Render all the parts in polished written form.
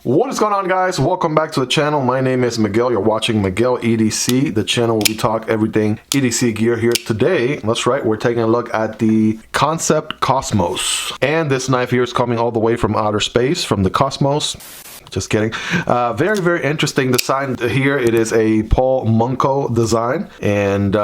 What is going on, guys? Welcome back to the channel. My name is Miguel. You're watching Miguel EDC, the channel where we talk everything EDC gear. Here today, that's right, we're taking a look at the Kansept Cosmos. And this knife here is coming all the way from outer space, from the Cosmos. Just kidding. Very, very interesting design here. It is a Paul Munko design, and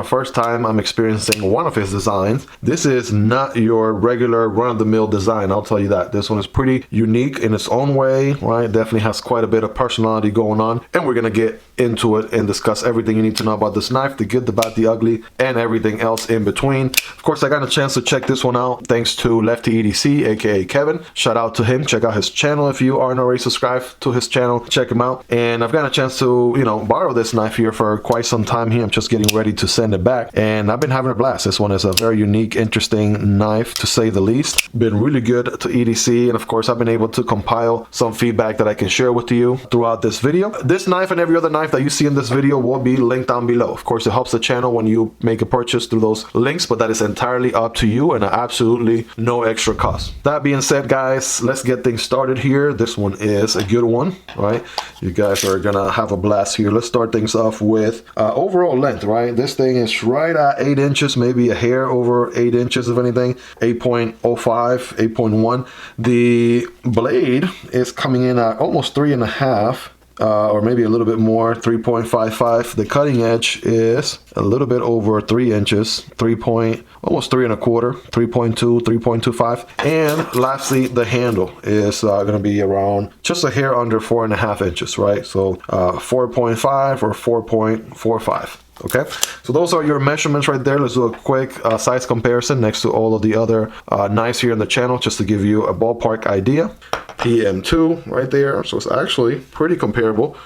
first time I'm experiencing one of his designs. This is not your regular run-of-the-mill design, I'll tell you that. This one is pretty unique in its own way, right? Definitely has quite a bit of personality going on, and we're gonna get into it and discuss everything you need to know about this knife, the good, the bad, the ugly, and everything else in between. Of course, I got a chance to check this one out thanks to Lefty EDC, aka Kevin. Shout out to him. Check out his channel if you aren't already subscribed to his channel. Check him out. And I've got a chance to borrow this knife here for quite some time here. I'm just getting ready to send it back, and I've been having a blast. This one is a very unique, interesting knife, to say the least. Been really good to EDC, and of course I've been able to compile some feedback that I can share with you throughout this video. This knife and every other knife that you see in this video will be linked down below. Of course, it helps the channel when you make a purchase through those links, but that is entirely up to you and absolutely no extra cost. That being said, guys, let's get things started here. This one is a good one, right? You guys are gonna have a blast here. Let's start things off with overall length, right? This thing is right at 8 inches, maybe a hair over 8 inches, if anything. 8.05, 8.1. The blade is coming in at almost 3.5. Or maybe a little bit more, 3.55. The cutting edge is a little bit over 3 inches, almost 3.25, 3.2, 3.25. And lastly, the handle is going to be around just a hair under 4.5 inches, right? So 4.5 or 4.45. Okay, so those are your measurements right there. Let's do a quick size comparison next to all of the other knives here in the channel, just to give you a ballpark idea. PM2 right there, so it's actually pretty comparable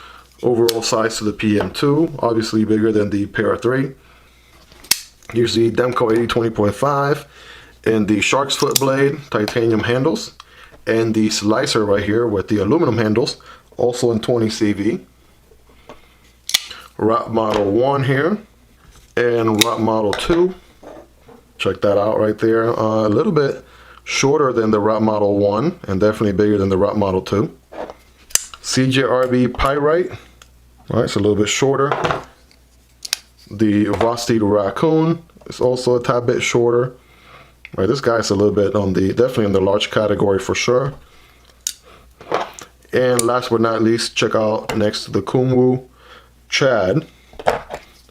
overall size to the PM2, obviously bigger than the Para 3. Here's the Demko AD 20.5 and the shark's foot blade, titanium handles, and the slicer right here with the aluminum handles, also in 20 CV. Wrap model 1 here and wrap model 2. Check that out right there. A little bit shorter than the wrap model 1 and definitely bigger than the wrap model 2. CJRB Pyrite, right? It's a little bit shorter. The Vosted Raccoon is also a tad bit shorter. Right, this guy's a little bit on the definitely in the large category for sure. And last but not least, check out next to the Kunwu Chad.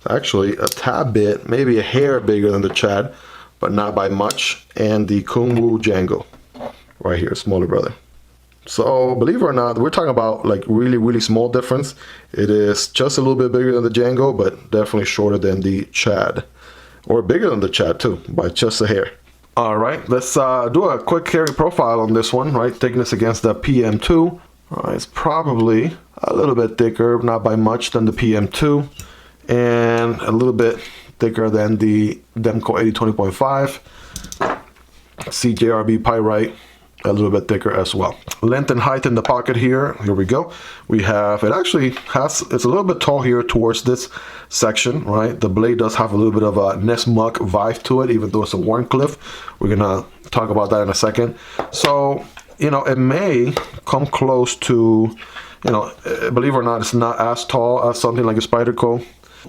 Actually a tad bit, maybe a hair bigger than the Chad, but not by much. And the Kunwu Django right here, smaller brother. So believe it or not, we're talking about like really small difference. It is just a little bit bigger than the Django, but definitely shorter than the Chad, or bigger than the Chad too, by just a hair. All right, let's do a quick carry profile on this one, right? Taking this against the PM2. It's probably a little bit thicker, not by much, than the PM2, and a little bit thicker than the Demko AD 20.5. CJRB Pyrite, a little bit thicker as well. Length and height in the pocket here we go. We have, it's a little bit tall here towards this section, right? The blade does have a little bit of a Nesmuck vibe to it, even though it's a Warncliffe. We're gonna talk about that in a second. So, it may come close to, believe it or not, it's not as tall as something like a Spyderco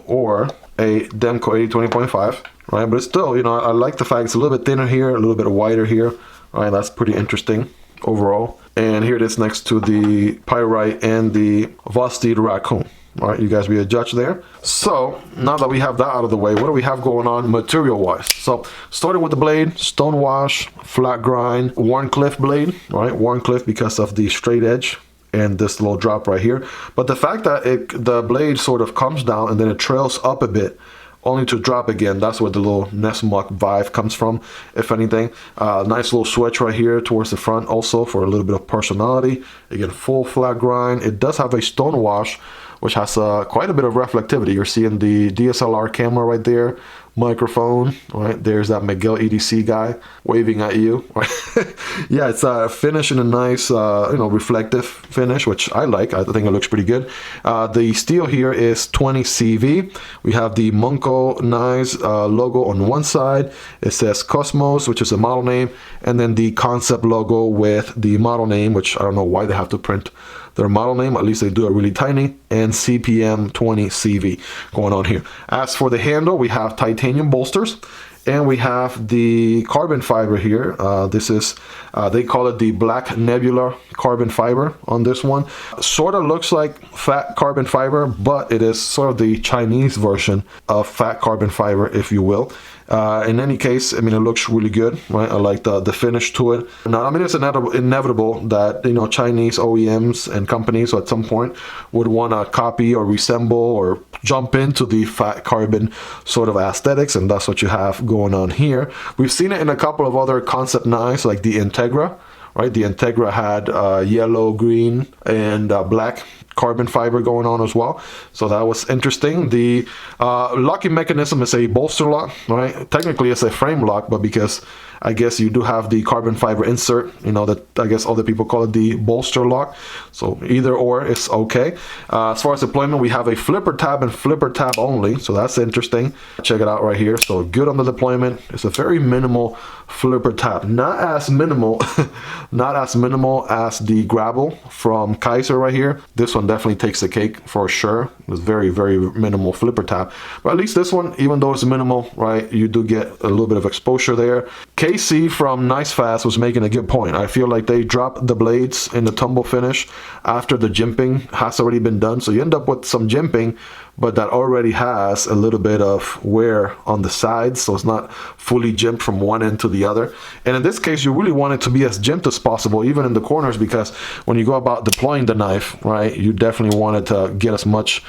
or a Demko AD 20.5, right? But it's still, I like the fact it's a little bit thinner here, a little bit wider here, right? That's pretty interesting overall. And here it is next to the Pyrite and the Vosted Raccoon. All right, you guys be a judge there. So now that we have that out of the way, what do we have going on material wise? So starting with the blade, stone wash, flat grind, Warncliffe blade, right? Warncliffe because of the straight edge and this little drop right here. But the fact that the blade sort of comes down and then it trails up a bit, only to drop again, that's where the little Nesmuck vibe comes from, if anything. Nice little switch right here towards the front also for a little bit of personality. Again, full flat grind. It does have a stone wash, which has quite a bit of reflectivity. You're seeing the DSLR camera right there microphone. Right, there's that Miguel EDC guy waving at you. Yeah, it's finished in a nice reflective finish, which I like. I think it looks pretty good. The steel here is 20 CV. We have the Demko knives logo on one side. It says Cosmos, which is a model name, and then the Kansept logo with the model name, which I don't know why they have to print their model name. At least they do it really tiny, and CPM 20 CV going on here. As for the handle, we have titanium bolsters, and we have the carbon fiber here. This is they call it the Black Nebula carbon fiber on this one. Sort of looks like fat carbon fiber, but it is sort of the Chinese version of fat carbon fiber, if you will. In any case, I mean, it looks really good, right? I like the finish to it. Now, I mean, it's inevitable that, you know, Chinese OEMs and companies at some point would want to copy or resemble or jump into the fat carbon sort of aesthetics, and that's what you have going on here. We've seen it in a couple of other concept knives, like the Integra, right? The Integra had yellow, green, and black carbon fiber going on as well, so that was interesting. The locking mechanism is a bolster lock, right? Technically it's a frame lock, but because I guess you do have the carbon fiber insert, you know, that I guess other people call it the bolster lock, so either or is okay. As far as deployment, we have a flipper tab and flipper tab only, so that's interesting. Check it out right here. So good on the deployment. It's a very minimal flipper tab, not as minimal not as minimal as the Grapple from Kaiser right here. This one definitely takes the cake for sure. It's very minimal flipper tab, but at least this one, even though it's minimal, right, you do get a little bit of exposure there. KC from Nice Fast was making a good point. I feel like they dropped the blades in the tumble finish after the jimping has already been done, so you end up with some jimping, but that already has a little bit of wear on the sides, so it's not fully jimped from one end to the other. And in this case, you really want it to be as jimped as possible, even in the corners, because when you go about deploying the knife, right, you definitely want it to get as much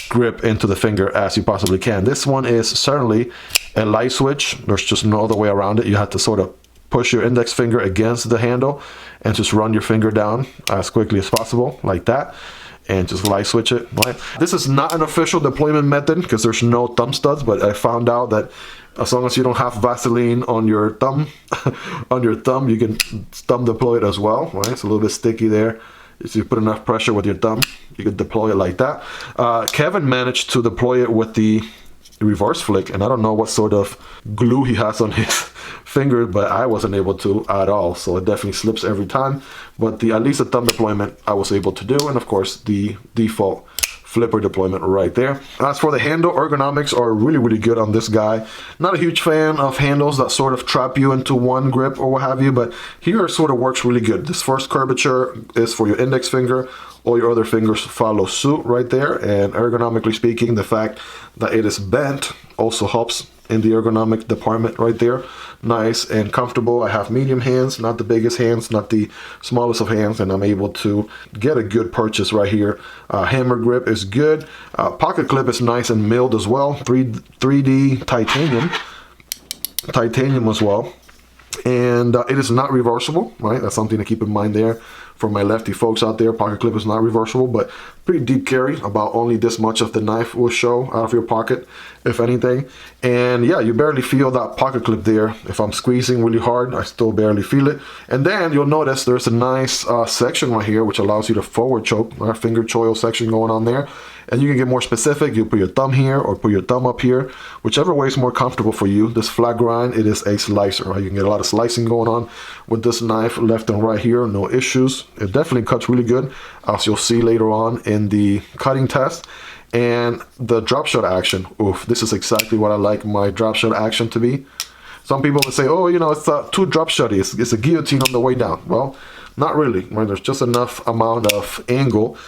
grip into the finger as you possibly can. This one is certainly a light switch. There's just no other way around it. You have to sort of push your index finger against the handle and just run your finger down as quickly as possible, like that, and just light switch it, right? This is not an official deployment method because there's no thumb studs, but I found out that as long as you don't have Vaseline on your thumb, you can thumb deploy it as well, right? It's a little bit sticky there. If you put enough pressure with your thumb, you can deploy it like that. Kevin managed to deploy it with the reverse flick, and I don't know what sort of glue he has on his finger, but I wasn't able to at all, so it definitely slips every time. But at least the thumb deployment I was able to do, and of course the default flipper deployment right there. As for the handle, ergonomics are really good on this guy. Not a huge fan of handles that sort of trap you into one grip or what have you, but here it sort of works really good. This first curvature is for your index finger. All your other fingers follow suit right there, and ergonomically speaking, the fact that it is bent also helps in the ergonomic department right there. Nice and comfortable. I have medium hands, not the biggest hands, not the smallest of hands, and I'm able to get a good purchase right here. Hammer grip is good. Pocket clip is nice and milled as well. 3D titanium as well. And it is not reversible, right? That's something to keep in mind there. For my lefty folks out there, pocket clip is not reversible, but pretty deep carry. About only this much of the knife will show out of your pocket, if anything. And yeah, you barely feel that pocket clip there. If I'm squeezing really hard, I still barely feel it. And then you'll notice there's a nice section right here, which allows you to forward choke, our finger choil section going on there. And you can get more specific. You put your thumb here or put your thumb up here, whichever way is more comfortable for you. This flat grind, it is a slicer, right? You can get a lot of slicing going on with this knife, left and right here, no issues. It definitely cuts really good, as you'll see later on in the cutting test. And the drop shot action, oof, this is exactly what I like my drop shot action to be. Some people would say, oh, you know, it's too drop shotty. It's a guillotine on the way down. Well, not really, right? There's just enough amount of angle,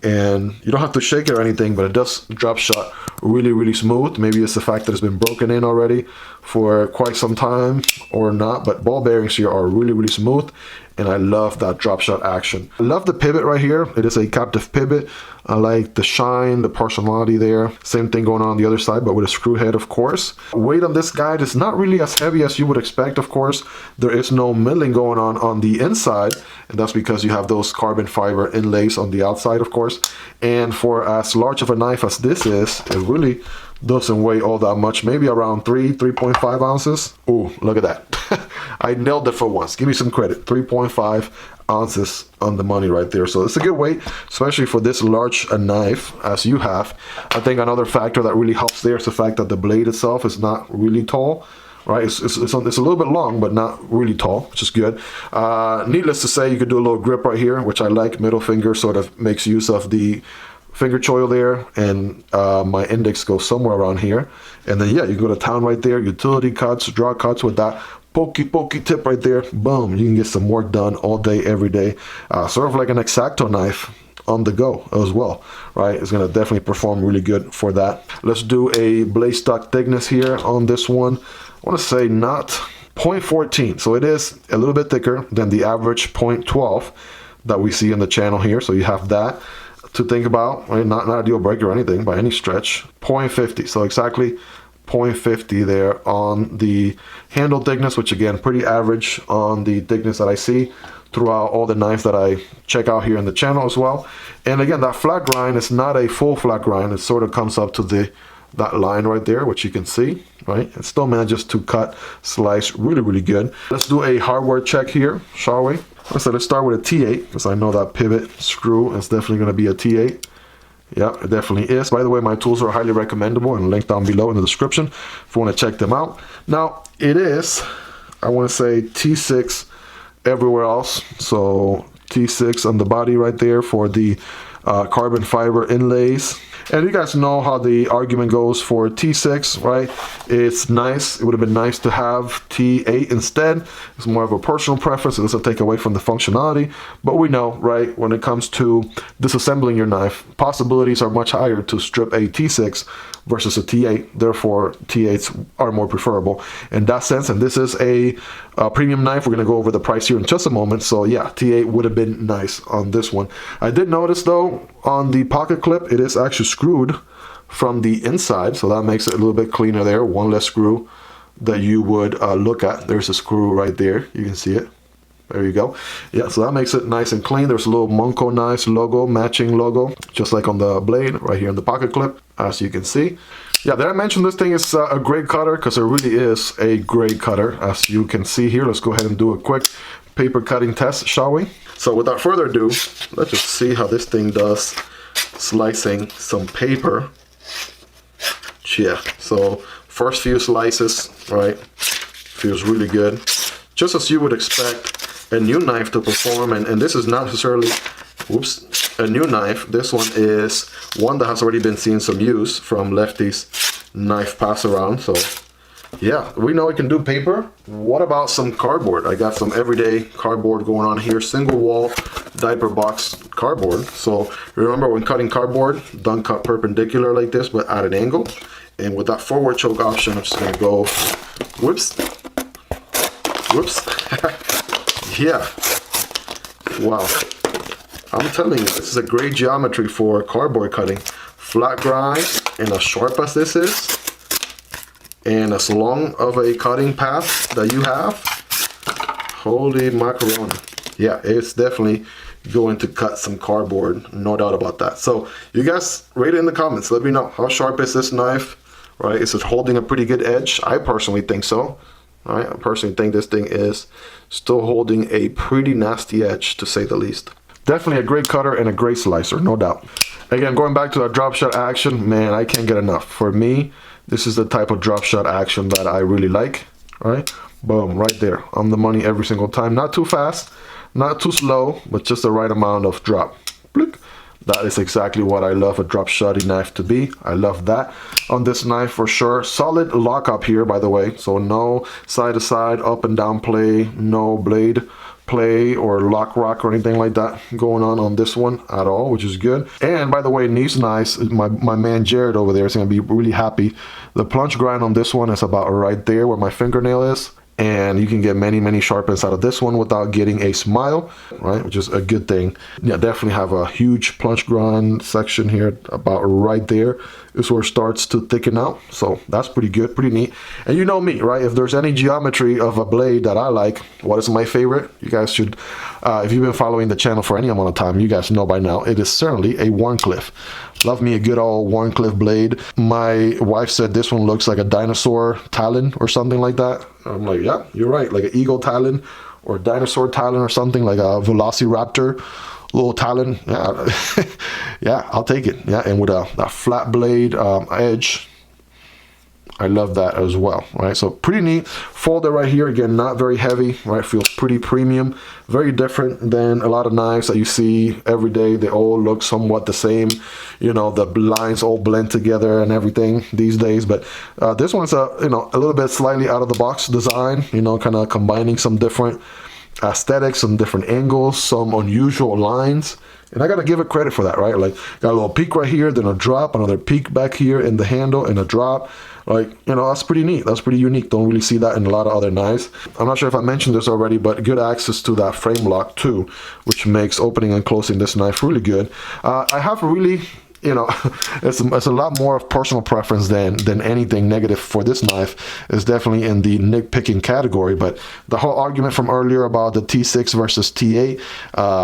and you don't have to shake it or anything, but it does drop shot really smooth. Maybe it's the fact that it's been broken in already for quite some time or not, but ball bearings here are really smooth, and I love that drop shot action. I love the pivot right here. It is a captive pivot. I like the shine, the partiality there. Same thing going on the other side, but with a screw head, of course. Weight on this guide is not really as heavy as you would expect, of course. There is no milling going on the inside, and that's because you have those carbon fiber inlays on the outside, of course. And for as large of a knife as this is, it really Doesn't weigh all that much, maybe around 3.5 ounces. Ooh, look at that. I nailed it for once. Give me some credit. 3.5 ounces on the money right there. So it's a good weight, especially for this large a knife as you have. I think another factor that really helps there is the fact that the blade itself is not really tall. Right, it's a little bit long, but not really tall, which is good. Needless to say, you could do a little grip right here, which I like. Middle finger sort of makes use of the finger choil there, and my index goes somewhere around here. And then yeah, you go to town right there. Utility cuts, draw cuts with that pokey tip right there. Boom, you can get some work done all day, every day. Sort of like an X-Acto knife on the go as well, right? It's gonna definitely perform really good for that. Let's do a blade stock thickness here on this one. I want to say not 0.14, so it is a little bit thicker than the average 0.12 that we see on the channel here. So you have that to think about, right? Not a deal breaker or anything by any stretch. 0.50, so exactly 0.50 there on the handle thickness, which again pretty average on the thickness that I see throughout all the knives that I check out here in the channel as well. And again, that flat grind is not a full flat grind. It sort of comes up to that line right there, which you can see, right? It still manages to cut, slice really good. Let's do a hardware check here, shall we? Let's start with a T8, because I know that pivot screw is definitely going to be a T8. Yeah, it definitely is. By the way, my tools are highly recommendable and linked down below in the description if you want to check them out. Now, it is, I want to say T6 everywhere else. So T6 on the body right there for the carbon fiber inlays. And you guys know how the argument goes for T6, right? It's nice. It would have been nice to have T8 instead. It's more of a personal preference. It doesn't take away from the functionality. But we know, right, when it comes to disassembling your knife, possibilities are much higher to strip a T6 versus a T8. Therefore, T8s are more preferable in that sense. And this is a premium knife. We're going to go over the price here in just a moment. So yeah, T8 would have been nice on this one. I did notice though, on the pocket clip, it is actually screwed from the inside. So that makes it a little bit cleaner there. One less screw that you would look at. There's a screw right there. You can see it. There you go. Yeah, so that makes it nice and clean. There's a little Demko nice logo, matching logo, just like on the blade right here in the pocket clip, as you can see. Yeah, did I mention this thing is a great cutter? Because it really is a great cutter, as you can see here. Let's go ahead and do a quick paper cutting test, shall we? So without further ado, let's just see how this thing does slicing some paper. Yeah, so first few slices, right, feels really good. Just as you would expect a new knife to perform, and this is not necessarily, whoops, a new knife. This one is one that has already been seeing some use from Lefty's knife pass around. So yeah, we know it can do paper. What about some cardboard? I got some everyday cardboard going on here, single wall diaper box cardboard. So remember, when cutting cardboard, don't cut perpendicular like this, but at an angle. And with that forward choke option, I'm just gonna go, whoops, yeah, wow. I'm telling you, this is a great geometry for cardboard cutting. Flat grind, and as sharp as this is, and as long of a cutting path that you have, holy macaroni. Yeah, it's definitely going to cut some cardboard, no doubt about that. So you guys rate it in the comments. Let me know, how sharp is this knife, right? Is it holding a pretty good edge? I personally think so. All right, I personally think this thing is still holding a pretty nasty edge, to say the least. Definitely a great cutter and a great slicer, no doubt. Again, going back to that drop shot action, man, I can't get enough. For me, this is the type of drop shot action that I really like, right? Boom, right there, on the money every single time. Not too fast, not too slow, but just the right amount of drop. Bloop. That is exactly what I love a drop shotty knife to be. I love that on this knife for sure. Solid lock up here, by the way. So no side to side, up and down play, no blade play or lock rock or anything like that going on this one at all, which is good. And by the way, knees nice. My man Jared over there is going to be really happy. The plunge grind on this one is about right there where my fingernail is. and you can get many sharpens out of this one without getting a smile, right, which is a good thing. Yeah, definitely have a huge plunge grind section here about right there is where it starts to thicken out, so that's pretty good, pretty neat. And you know me, right, if there's any geometry of a blade that I like, what is my favorite? You guys should, if you've been following the channel for any amount of time, you guys know by now it is certainly a Wharncliffe. Love me a good old Wharncliffe blade. My wife said this one looks like a dinosaur talon or something like that. I'm like, yeah, you're right, like an eagle talon or dinosaur talon or something, like a velociraptor little talon. Yeah, yeah, I'll take it. Yeah, and with a flat blade edge, I love that as well, right? So pretty neat. Folder right here, again, not very heavy, right? Feels pretty premium, very different than a lot of knives that you see every day. They all look somewhat the same, you know, the lines all blend together and everything these days. But this one's a, you know, a little bit slightly out of the box design, you know, kind of combining some different aesthetics, some different angles, some unusual lines. And I gotta give it credit for that, right? Like, got a little peak right here, then a drop, another peak back here in the handle, and a drop. Like, you know, that's pretty neat. That's pretty unique. Don't really see that in a lot of other knives. I'm not sure if I mentioned this already, but good access to that frame lock too, which makes opening and closing this knife really good. I have really, you know, it's a lot more of personal preference than anything negative for this knife. Is definitely in the nitpicking category. But the whole argument from earlier about the T6 versus T8,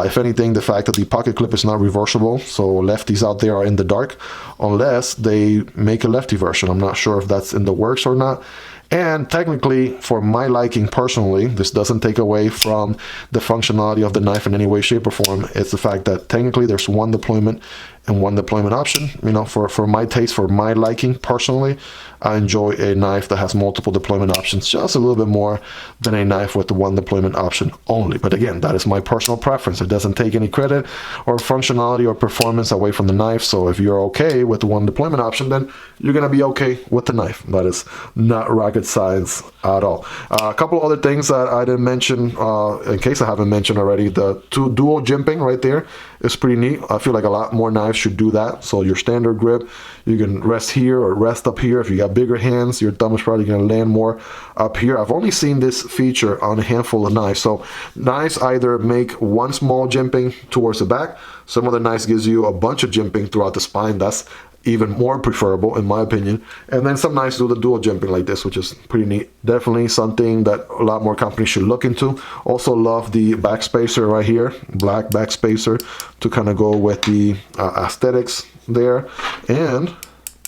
if anything, the fact that the pocket clip is not reversible, so lefties out there are in the dark unless they make a lefty version. I'm not sure if that's in the works or not. And technically, for my liking personally, this doesn't take away from the functionality of the knife in any way, shape, or form. It's the fact that technically there's one deployment and one deployment option. You know, for my taste, for my liking personally, I enjoy a knife that has multiple deployment options just a little bit more than a knife with the one deployment option only. But again, that is my personal preference. It doesn't take any credit or functionality or performance away from the knife. So if you're okay with the one deployment option, then you're gonna be okay with the knife. That is not rocket science at all. A couple other things that I didn't mention, in case I haven't mentioned already, the dual jimping right there is pretty neat. I feel like a lot more knives should do that. So your standard grip, you can rest here or rest up here. If you got bigger hands, your thumb is probably going to land more up here. I've only seen this feature on a handful of knives. So knives either make one small jimping towards the back. Some other knives gives you a bunch of jimping throughout the spine. That's even more preferable in my opinion. And then some knives do the dual jimping like this, which is pretty neat. Definitely something that a lot more companies should look into. Also love the backspacer right here, black backspacer, to kind of go with the aesthetics there. And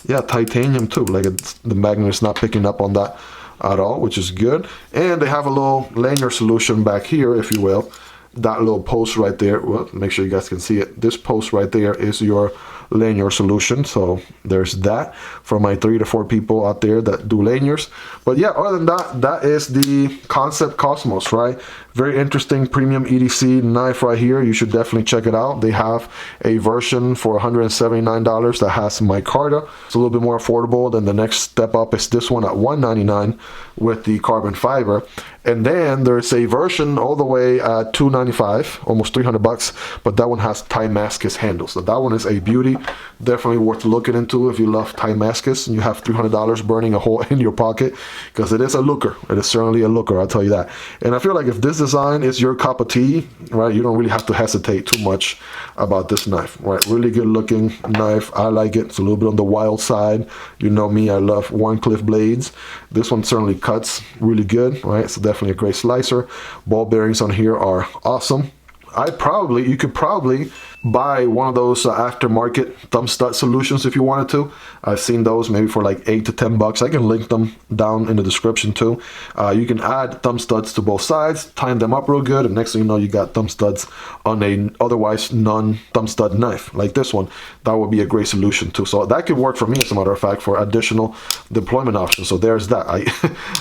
yeah, titanium too, like the magnet is not picking up on that at all, which is good. And they have a little lanyard solution back here, if you will. That little post right there, well, make sure you guys can see it. This post right there is your lanyard solution. So there's that for my 3 to 4 people out there that do lanyards. But yeah, other than that, that is the Kansept Cosmos, right? Very interesting premium EDC knife right here. You should definitely check it out. They have a version for $179 that has micarta. It's a little bit more affordable. Than the next step up is this one at $199 with the carbon fiber. And then there's a version all the way at $295, almost 300 bucks, but that one has Damascus handles. So that one is a beauty. Definitely worth looking into if you love Damascus and you have $300 burning a hole in your pocket, because it is a looker. It is certainly a looker, I'll tell you that. And I feel like if this design is your cup of tea, right, you don't really have to hesitate too much about this knife, right? Really good looking knife. I like it. It's a little bit on the wild side. You know me, I love Wharncliffe blades. This one certainly cuts really good, right? So definitely a great slicer. Ball bearings on here are awesome. You could probably buy one of those aftermarket thumb stud solutions if you wanted to. I've seen those maybe for like 8 to 10 bucks. I can link them down in the description too. You can add thumb studs to both sides, time them up real good, and next thing you know, you got thumb studs on a otherwise non-thumb stud knife like this one. That would be a great solution too. So that could work for me, as a matter of fact, for additional deployment options. So there's that.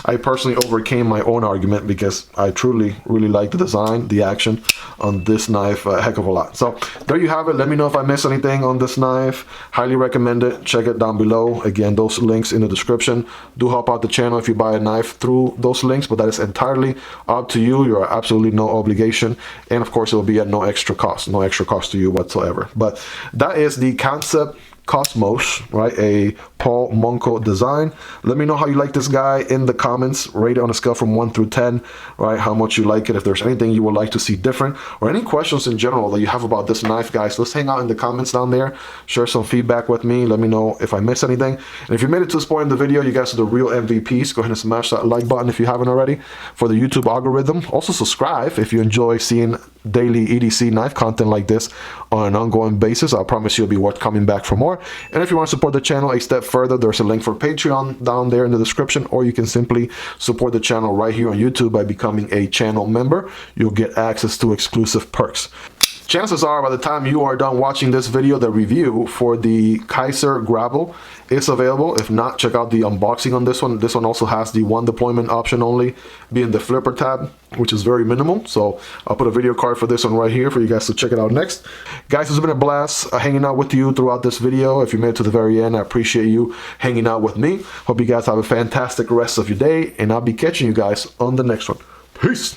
I personally overcame my own argument because I truly really like the design, the action on this knife a heck of a lot. So there you have it. Let me know if I missed anything on this knife. Highly recommend it. Check it down below. Again, those links in the description. Do help out the channel if you buy a knife through those links, but that is entirely up to you. You're absolutely no obligation, and of course it will be at no extra cost to you whatsoever. But that is the Kansept Cosmos, right? A Paul Monco design. Let me know how you like this guy in the comments. Rate it on a scale from 1 through 10, right? How much you like it. If there's anything you would like to see different or any questions in general that you have about this knife, guys, let's hang out in the comments down there. Share some feedback with me. Let me know if I missed anything. And if you made it to this point in the video, you guys are the real MVPs. Go ahead and smash that like button if you haven't already for the YouTube algorithm. Also subscribe if you enjoy seeing daily EDC knife content like this on an ongoing basis. I promise you'll be worth coming back for more. And if you want to support the channel a step further, there's a link for Patreon down there in the description, or you can simply support the channel right here on YouTube by becoming a channel member. You'll get access to exclusive perks. Chances are by the time you are done watching this video, the review for the Kaiser Grapple is available. If not, check out the unboxing on this one. This one also has the one deployment option only, being the flipper tab, which is very minimal. So I'll put a video card for this one right here for you guys to check it out next. Guys, it's been a blast hanging out with you throughout this video. If you made it to the very end, I appreciate you hanging out with me. Hope you guys have a fantastic rest of your day, and I'll be catching you guys on the next one. Peace.